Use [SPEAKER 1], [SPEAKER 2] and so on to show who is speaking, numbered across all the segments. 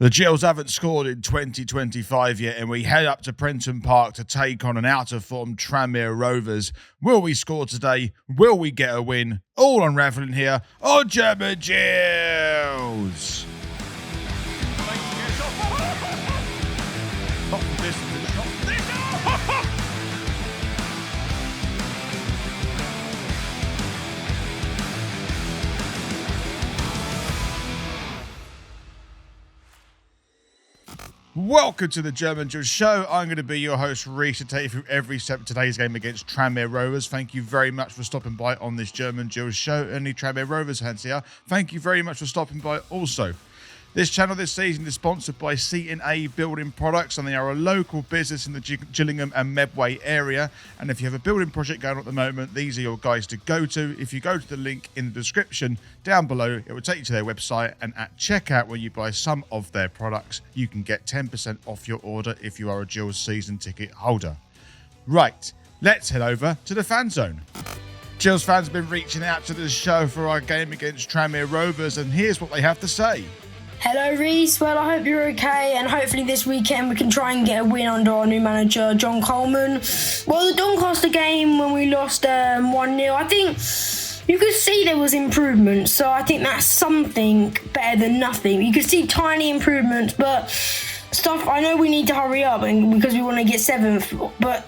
[SPEAKER 1] The Gills haven't scored in 2025 yet, and we head up to Prenton Park to take on an out-of-form Tranmere Rovers. Will we score today? Will we get a win? All unravelling here on German Gills. Welcome to the German Gills Show. I'm going to be your host, Reece, to take you through every step of today's game against Tranmere Rovers. Thank you very much for stopping by on this German Gills Show. Any Tranmere Rovers fans here, thank you very much for stopping by also. This channel this season is sponsored by C&A Building Products, and they are a local business in the Gillingham and Medway area. And if you have a building project going on at the moment, these are your guys to go to. If you go to the link in the description down below, it will take you to their website, and at checkout, when you buy some of their products, you can get 10% off your order if you are a Gills season ticket holder. Right, let's head over to the fan zone. Gills fans have been reaching out to this show for our game against Tranmere Rovers, and here's what they have to say.
[SPEAKER 2] Hello Reece, well I hope you're okay, and hopefully this weekend we can try and get a win under our new manager John Coleman. Well, the Doncaster game when we lost 1-0, I think you could see there was improvement, so I think that's something better than nothing. You could see tiny improvements, but stuff, I know we need to hurry up because we want to get 7th, but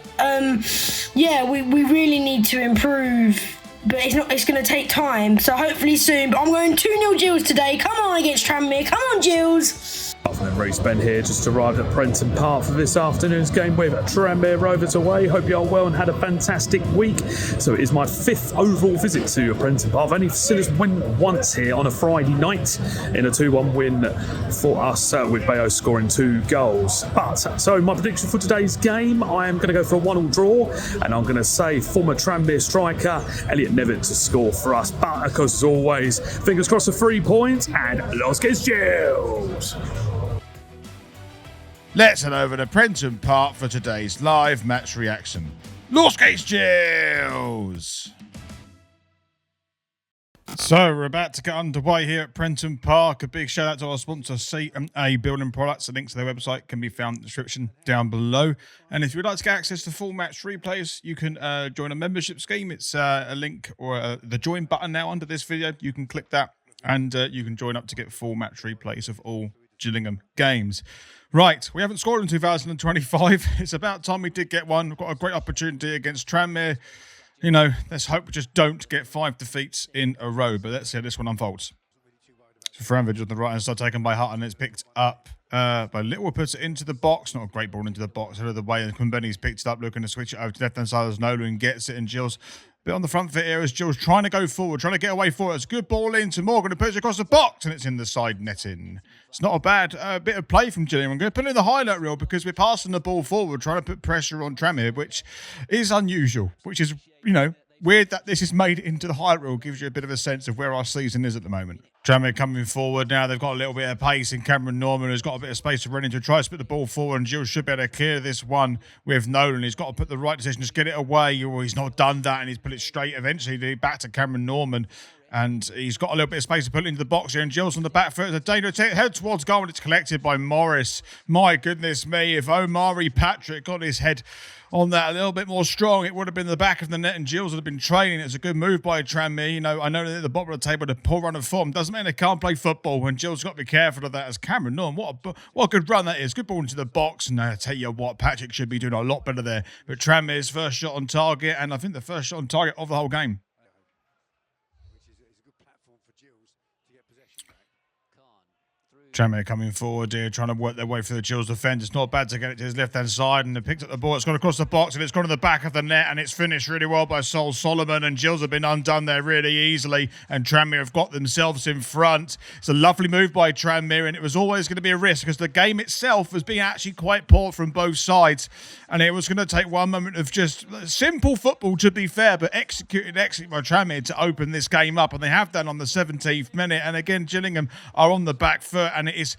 [SPEAKER 2] yeah, we really need to improve. But it's going to take time, so hopefully soon. But I'm going 2-0 Gills today. Come on against Tranmere. Come on, Gills.
[SPEAKER 3] Afternoon, Reece. Ben here, just arrived at Prenton Park for this afternoon's game with Tranmere Rovers away. Hope you are well and had a fantastic week. So it is my 5th overall visit to Prenton Park. I've only seen us win once here on a Friday night in a 2-1 win for us with Bayo scoring 2 goals. But, so my prediction for today's game, I am going to go for a 1-1 draw, and I'm going to say former Tranmere striker Elliot Nevitt to score for us. But, of course, as always, fingers crossed for 3 points, and Los Gills!
[SPEAKER 1] Let's head over to Prenton Park for today's live match reaction. Los Gills! So we're about to get underway here at Prenton Park. A big shout out to our sponsor C&A Building Products. The link to their website can be found in the description down below. And if you'd like to get access to full match replays, you can join a membership scheme. It's a link or the join button now under this video. You can click that and you can join up to get full match replays of all Gillingham games. Right, we haven't scored in 2025. It's about time we did get one. We've got a great opportunity against Tranmere. You know, let's hope we just don't get 5 defeats in a row, but let's see how this one unfolds. So Franvidge on the right hand side, taken by Hutton. It's picked up by Little, puts it into the box. Not a great ball into the box, out of the way. And Quimbenny's picked it up, looking to switch it over to left hand side as Nolan gets it, and Gills bit on the front foot here as Gills trying to go forward, trying to get away for it. It's a good ball into Morgan, who puts it across the box, and it's in the side netting. It's not a bad bit of play from Gillingham. I'm going to put it in the highlight reel because we're passing the ball forward, trying to put pressure on Tranmere, which is unusual, which is, you know, weird that this is made into the highlight reel. Gives you a bit of a sense of where our season is at the moment. Tranmere coming forward now. They've got a little bit of pace in Cameron Norman, who's got a bit of space to run into, try to put the ball forward, and Gills should be able to clear this one with Nolan. He's got to put the right decision, just get it away. Or he's not done that, and he's put it straight eventually back to Cameron Norman. And he's got a little bit of space to put it into the box here. And Gills on the back foot. It's a dangerous head towards goal, and it's collected by Morris. My goodness me, if Omari Patrick got his head on that a little bit more strong, it would have been the back of the net, and Gills would have been training. It's a good move by Tranmere. You know, I know that at the bottom of the table, the poor run of form doesn't mean they can't play football, and Gills got to be careful of that as Cameron Norman. What a good run that is. Good ball into the box, and I tell you what, Patrick should be doing a lot better there. But Tranmere's first shot on target, and I think the first shot on target of the whole game. Tranmere coming forward here, trying to work their way through the Gills defence. It's not bad to get it to his left-hand side, and they picked up the ball. It's gone across the box, and it's gone to the back of the net, and it's finished really well by Sol Solomon, and Gills have been undone there really easily, and Tranmere have got themselves in front. It's a lovely move by Tranmere, and it was always going to be a risk because the game itself was being actually quite poor from both sides, and it was going to take one moment of just simple football, to be fair, but executed excellently by Tranmere to open this game up, and they have done on the 17th minute, and again, Gillingham are on the back foot, and it is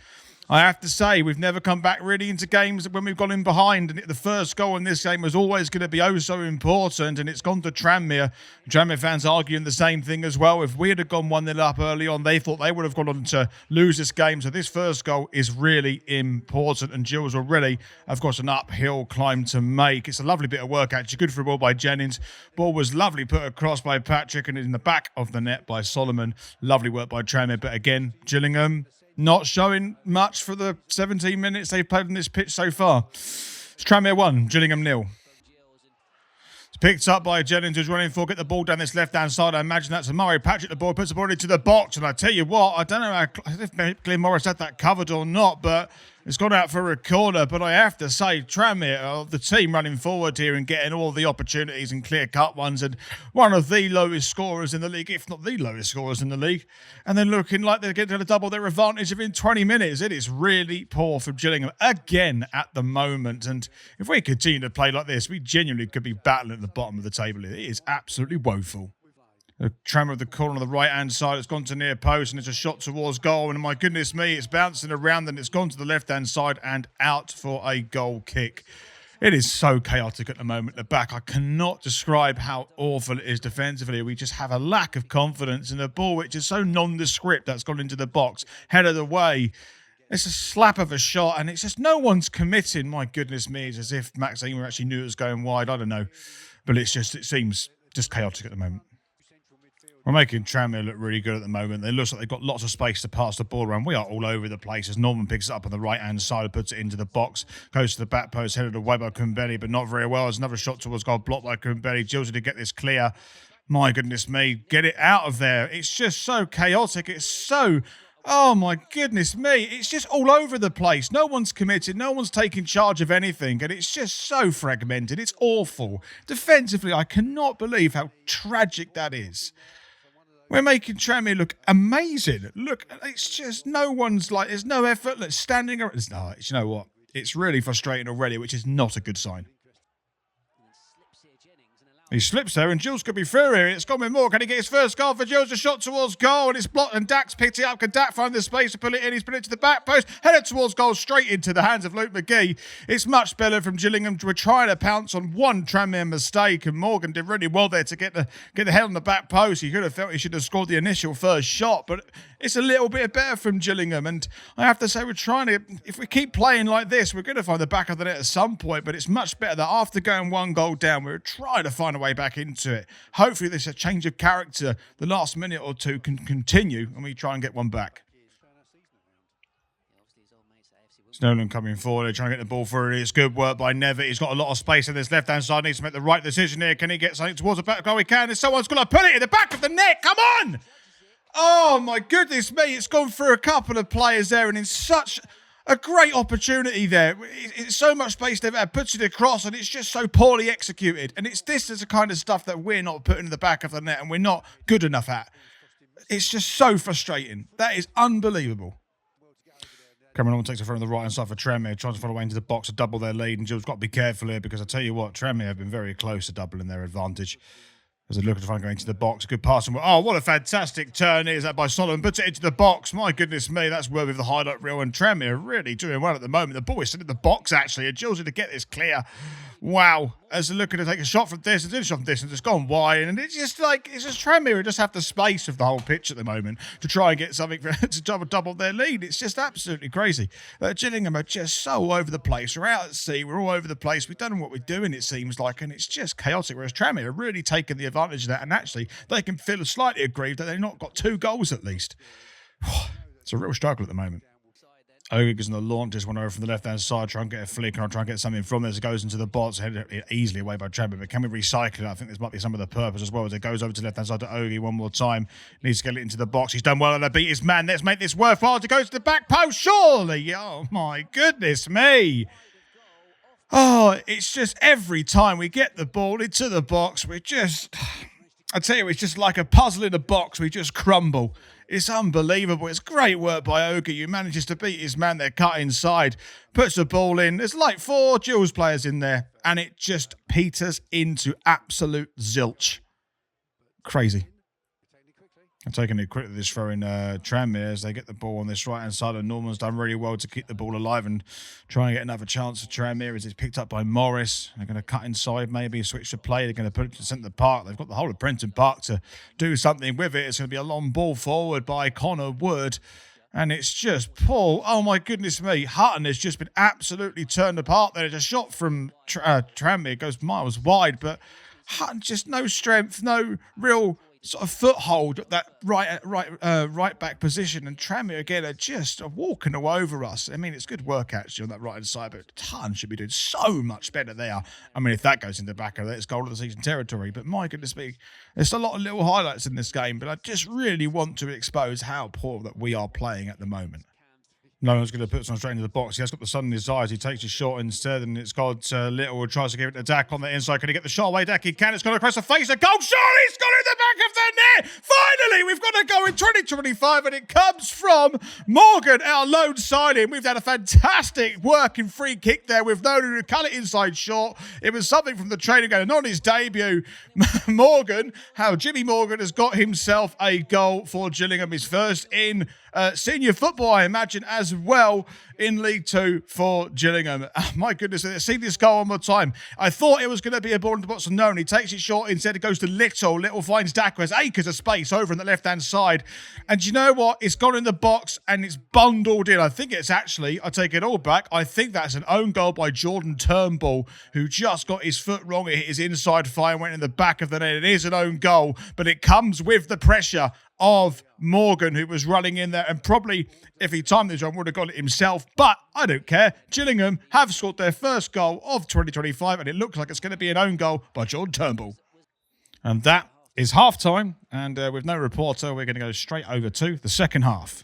[SPEAKER 1] I have to say, we've never come back really into games when we've gone in behind, and the first goal in this game was always going to be oh so important, and it's gone to Tranmere. Tranmere fans arguing the same thing as well. If we had gone 1-0 up early on, they thought they would have gone on to lose this game, so this first goal is really important, and Gills already, of course, an uphill climb to make. It's a lovely bit of work, actually. Good for a ball by Jennings. Ball was lovely put across by Patrick, and in the back of the net by Solomon. Lovely work by Tranmere, but again, Gillingham not showing much for the 17 minutes they've played on this pitch so far. It's Tranmere 1, Gillingham 0. It's picked up by Jennings, who's running for, get the ball down this left-hand side. I imagine that's a Murray. Patrick, the ball, puts the ball into the box. And I tell you what, I don't know if Glenn Morris had that covered or not, but it's gone out for a corner. But I have to say, Tranmere, the team running forward here and getting all the opportunities and clear-cut ones, and one of the lowest scorers in the league, if not the lowest scorers in the league, and then looking like they're getting to double their advantage within 20 minutes. It is really poor from Gillingham again at the moment, and if we continue to play like this, we genuinely could be battling at the bottom of the table. It is absolutely woeful. The Tranmere of the corner on the right-hand side, it's gone to near post, and it's a shot towards goal, and my goodness me, it's bouncing around, and it's gone to the left-hand side and out for a goal kick. It is so chaotic at the moment at the back. I cannot describe how awful it is defensively. We just have a lack of confidence in the ball, which is so nondescript that's gone into the box, headed away. It's a slap of a shot, and it's just no one's committing. My goodness me, it's as if Max Eamer actually knew it was going wide. I don't know. But it seems just chaotic at the moment. We're making Tranmere look really good at the moment. It looks like they've got lots of space to pass the ball around. We are all over the place as Norman picks it up on the right-hand side, puts it into the box, goes to the back post, headed away by Kumbeli, but not very well. There's another shot towards goal, blocked by Kumbeli. Gills to get this clear. My goodness me, get it out of there. It's just so chaotic. It's so... Oh my goodness me, it's just all over the place. No one's committed, no one's taking charge of anything, and it's just so fragmented. It's awful. Defensively, I cannot believe how tragic that is. We're making Tranmere look amazing. Look, it's just no one's like, there's no effort. Like standing around. No, you know what? It's really frustrating already, which is not a good sign. He slips there, and Gills could be through here. It's gone with more. Can he get his first goal for Gills? A shot towards goal, and it's blocked, and Dak's picked it up. Can Dak find the space to pull it in? He's put it to the back post, headed towards goal, straight into the hands of Luke McGee. It's much better from Gillingham. We're trying to pounce on one Tranmere mistake, and Morgan did really well there to get the head on the back post. He could have felt he should have scored the initial first shot, but it's a little bit better from Gillingham, and I have to say we're trying to, if we keep playing like this, we're going to find the back of the net at some point, but it's much better that after going one goal down, we're trying to find a way back into it. Hopefully this change of character, the last minute or two, can continue and we try and get one back. Snowden coming forward, trying to get the ball through. It's good work by Nevitt. He's got a lot of space in this left-hand side. Needs to make the right decision here. Can he get something towards the back goal? He can. And someone's going to put it in the back of the net. Come on! Oh, my goodness me. It's gone through a couple of players there, and in such a great opportunity there. It's so much space they've had, puts it across, and it's just so poorly executed. And it's this is the kind of stuff that we're not putting in the back of the net, and we're not good enough at. It's just so frustrating. That is unbelievable. Cameron takes it from the right-hand side for Tranmere, trying to follow away into the box to double their lead, and Gills got to be careful here, because I tell you what, Tranmere have been very close to doubling their advantage. As they look to try and go into the box. Good pass. Oh, what a fantastic turn is that by Solomon. Puts it into the box. My goodness me, that's worthy of the highlight reel. And Tranmere are really doing well at the moment. The ball is still in the box, actually. And Gills to get this clear. Wow. As they're looking to take a shot from distance, it's gone wide. And it's just like, it's just Tranmere just have the space of the whole pitch at the moment to try and get something to double their lead. It's just absolutely crazy. Gillingham are just so over the place. We're out at sea. We're all over the place. We don't know what we're doing, it seems like. And it's just chaotic. Whereas Tranmere are really taking the advantage of that. And actually, they can feel slightly aggrieved that they've not got 2 goals at least. It's a real struggle at the moment. Ogie goes on the launch, just went over from the left-hand side, try and get a flick, and try and get something from this. It goes into the box, headed easily away by Tranmere, but can we recycle it? I think this might be some of the purpose as well, as it goes over to the left-hand side to Ogie one more time. Needs to get it into the box. He's done well and beat his man. Let's make this worthwhile to go to the back post, surely. Oh, my goodness me. Oh, it's just every time we get the ball into the box, we just... I tell you, it's just like a puzzle in a box. We just crumble. It's unbelievable. It's great work by Ogie, who manages to beat his man there, cut inside, puts the ball in. There's like 4 Gills players in there, and it just peters into absolute zilch. Crazy. And taking it quickly, this throw in Tranmere as they get the ball on this right-hand side, and Norman's done really well to keep the ball alive and try and get another chance for Tranmere as it's picked up by Morris. They're going to cut inside, maybe switch the play. They're going to put it to the centre of the park. They've got the whole of Prenton Park to do something with it. It's going to be a long ball forward by Connor Wood. And it's just Paul. Oh, my goodness me. Hutton has just been absolutely turned apart there. It's a shot from Tranmere. It goes miles wide, but Hutton just no strength, no real sort of foothold at that right back position. And Tranmere, again, are just walking all over us. I mean, it's good work, actually, on that right-hand side, but Hutton should be doing so much better there. I mean, if that goes in the back of it, it's goal of the season territory. But my goodness me, there's a lot of little highlights in this game, but I just really want to expose how poor that we are playing at the moment. No one's going to put someone straight into the box. He has got the sun in his eyes. He takes his shot instead, and it's got Little who tries to give it to Dak on the inside. Can he get the shot away? Dak, he can. It's gone across the face. A goal shot. He's got it in the back of the net. Finally, we've got to go in 2025, and it comes from Morgan, our lone signing. We've had a fantastic working free kick there with Nolan who cut it inside short. It was something from the training game. And on his debut, Jimmy Morgan has got himself a goal for Gillingham. His first in senior football, I imagine, as well in League Two for Gillingham. Oh, my goodness, see this goal one more time. I thought it was going to be a ball in the box of Nolan. He takes it short. Instead, it goes to Little. Little finds Dak, has acres of space over on the left-hand side. And you know what? It's gone in the box and it's bundled in. I think it's actually, I take it all back, I think that's an own goal by Jordan Turnbull, who just got his foot wrong. It hit his inside fire and went in the back of the net. It is an own goal, but it comes with the pressure of Morgan, who was running in there, and probably, if he timed this one, would have got it himself. But I don't care. Gillingham have scored their first goal of 2025, and it looks like it's going to be an own goal by Jordan Turnbull. And that is half-time, and with no reporter, we're going to go straight over to the second half.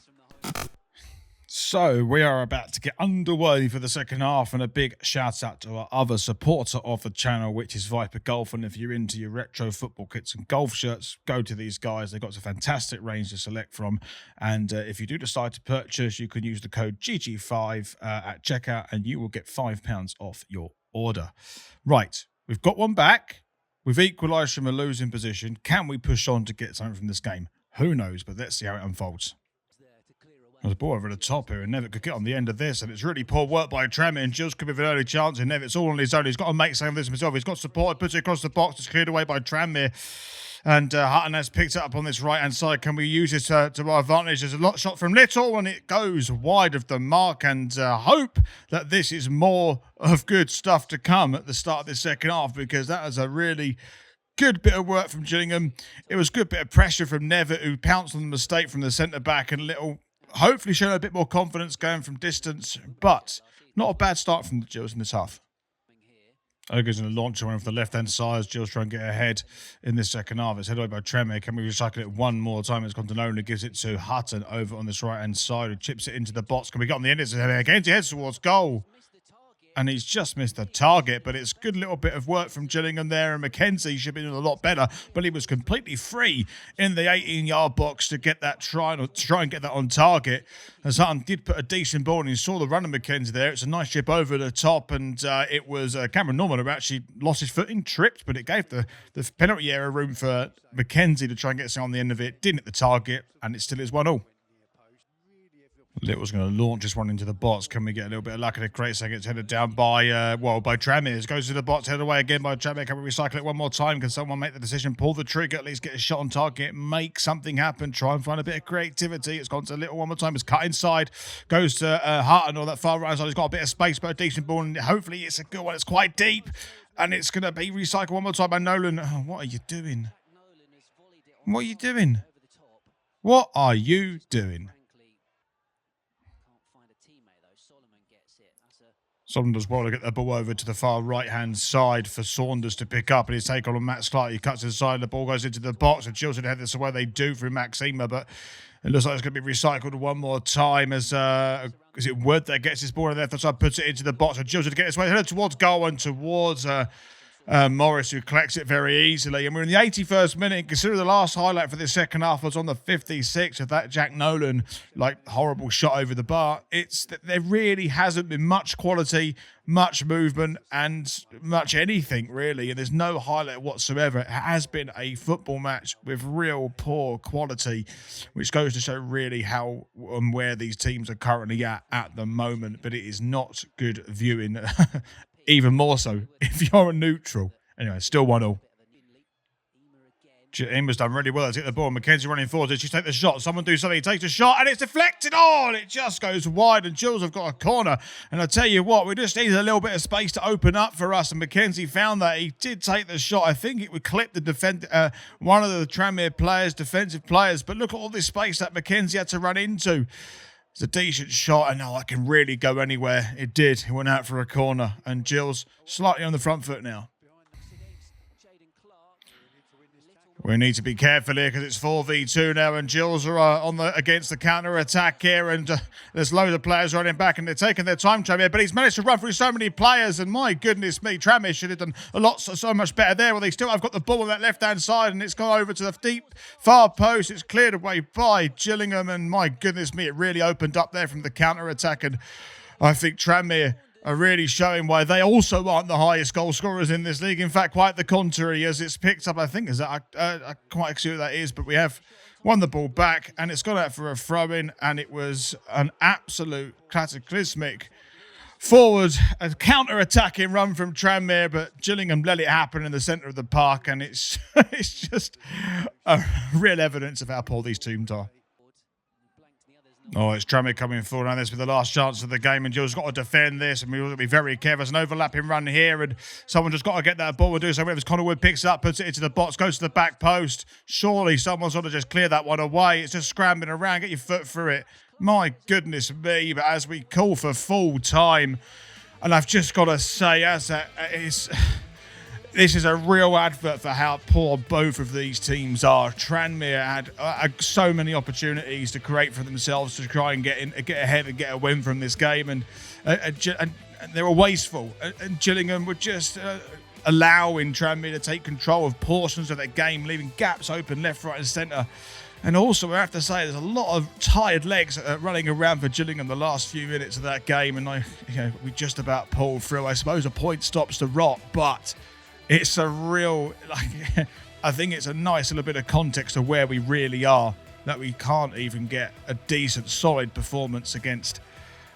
[SPEAKER 1] So we are about to get underway for the second half, and a big shout out to our other supporter of the channel, which is Viper Golf. And if you're into your retro football kits and golf shirts, go to these guys. They've got a fantastic range to select from. And if you do decide to purchase, you can use the code GG5 at checkout, and you will get £5 off your order. Right, we've got one back. We've equalised from a losing position. Can we push on to get something from this game? Who knows, but let's see how it unfolds. There's a ball over the top here, and Nevitt could get on the end of this, and it's really poor work by Tranmere, and Gills could have an early chance, and Nevitt's all on his own. He's got to make something of this himself. He's got support, puts it across the box, it's cleared away by Tranmere, and Hutton has picked it up on this right-hand side. Can we use this to our advantage? There's a lot shot from Little, and it goes wide of the mark, and hope that this is more of good stuff to come at the start of this second half, because that is a really good bit of work from Gillingham. It was a good bit of pressure from Nevitt, who pounced on the mistake from the centre-back, and Little hopefully showing a bit more confidence going from distance, but not a bad start from the Gills in this half. Ogre's going to launch one for the left-hand side as Gills try and get ahead in this second half. It's headed away by Tranmere. Can we recycle it one more time? It's gone to Nolan, who gives it to Hutton over on this right-hand side, who chips it into the box. Can we get on the end? It's again, he heads towards goal. And he's just missed the target, but it's a good little bit of work from Gillingham there, and Mackenzie should be doing a lot better, but he was completely free in the 18-yard box to get that try and get that on target. As Hutton did put a decent ball, and he saw the run of Mackenzie there. It's a nice chip over the top, and it was Cameron Norman who actually lost his footing, tripped, but it gave the penalty area room for Mackenzie to try and get something on the end of it. Didn't hit the target, and it still is 1-1. Little's going to launch this one into the box. Can we get a little bit of luck at a great second? It's headed down by Tranmere. It goes to the box, headed away again by Tranmere. Can we recycle it one more time? Can someone make the decision, pull the trigger, at least get a shot on target, make something happen, try and find a bit of creativity? It's gone to Little one more time. It's cut inside, goes to Hutton on that far right side. He's got a bit of space, but a decent ball, and hopefully it's a good one. It's quite deep, and it's going to be recycled one more time by Nolan. Oh, what are you doing? What are you doing? What are you doing? Solomon does well to get the ball over to the far right-hand side for Saunders to pick up, and his take on Matt Clark. He cuts inside, the ball goes into the box, and Chilton head this away. They do through Maxima, but it looks like it's going to be recycled one more time as is it Wood that gets his ball on the left side, puts it into the box, and Chilton to get his way headed towards goal and towards Morris, who collects it very easily. And we're in the 81st minute. Consider the last highlight for the second half was on the 56th of that Jack Nolan, horrible shot over the bar. It's that there really hasn't been much quality, much movement, and much anything, really. And there's no highlight whatsoever. It has been a football match with real poor quality, which goes to show really how and where these teams are currently at the moment. But it is not good viewing. Even more so if you're a neutral. Anyway, still 1-1. Emma's done really well to get the ball. Mackenzie running forward. Did she take the shot? Someone do something. He takes a shot and it's deflected. Oh, and it just goes wide. And Gills have got a corner. And I tell you what, we just needed a little bit of space to open up for us. And Mackenzie found that. He did take the shot. I think it would clip the one of the Tranmere players, defensive players. But look at all this space that Mackenzie had to run into. It's a decent shot, and that can really go anywhere. It did. It went out for a corner, and Gills slightly on the front foot now. We need to be careful here because it's 4v2 now, and Gills are against the counter attack here, and there's loads of players running back, and they're taking their time, Tranmere. But he's managed to run through so many players, and my goodness me, Tranmere should have done so much better there. Well, they still have got the ball on that left-hand side, and it's gone over to the deep far post. It's cleared away by Gillingham, and my goodness me, it really opened up there from the counter attack, and I think Tranmere are really showing why they also aren't the highest goal scorers in this league. In fact, quite the contrary, as it's picked up, I think, I can't see what that is, but we have won the ball back, and it's gone out for a throw-in, and it was an absolute cataclysmic forward, a counter-attacking run from Tranmere, but Gillingham let it happen in the centre of the park, and it's just a real evidence of how poor these teams are. Oh, it's Tranmere coming forward, and this will be the last chance of the game, and Gills got to defend this, and we've got to be very careful. There's an overlapping run here, and someone just got to get that ball and do so. Whether Connor Wood picks it up, puts it into the box, goes to the back post. Surely someone's got to just clear that one away. It's just scrambling around, get your foot through it. My goodness me, but as we call for full time, and I've just got to say, this is a real advert for how poor both of these teams are. Tranmere had so many opportunities to create for themselves to try and get ahead and get a win from this game, and they were wasteful. And Gillingham were just allowing Tranmere to take control of portions of their game, leaving gaps open left, right, and centre. And also, I have to say, there's a lot of tired legs running around for Gillingham the last few minutes of that game, and we just about pulled through. I suppose a point stops the rot, but it's a real, I think it's a nice little bit of context of where we really are, that we can't even get a decent, solid performance against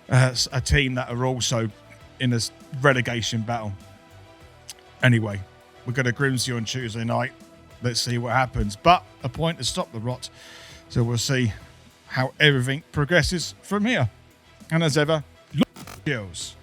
[SPEAKER 1] a team that are also in a relegation battle. Anyway, we're going to Grimsby on Tuesday night. Let's see what happens. But a point to stop the rot. So we'll see how everything progresses from here. And as ever, Gills.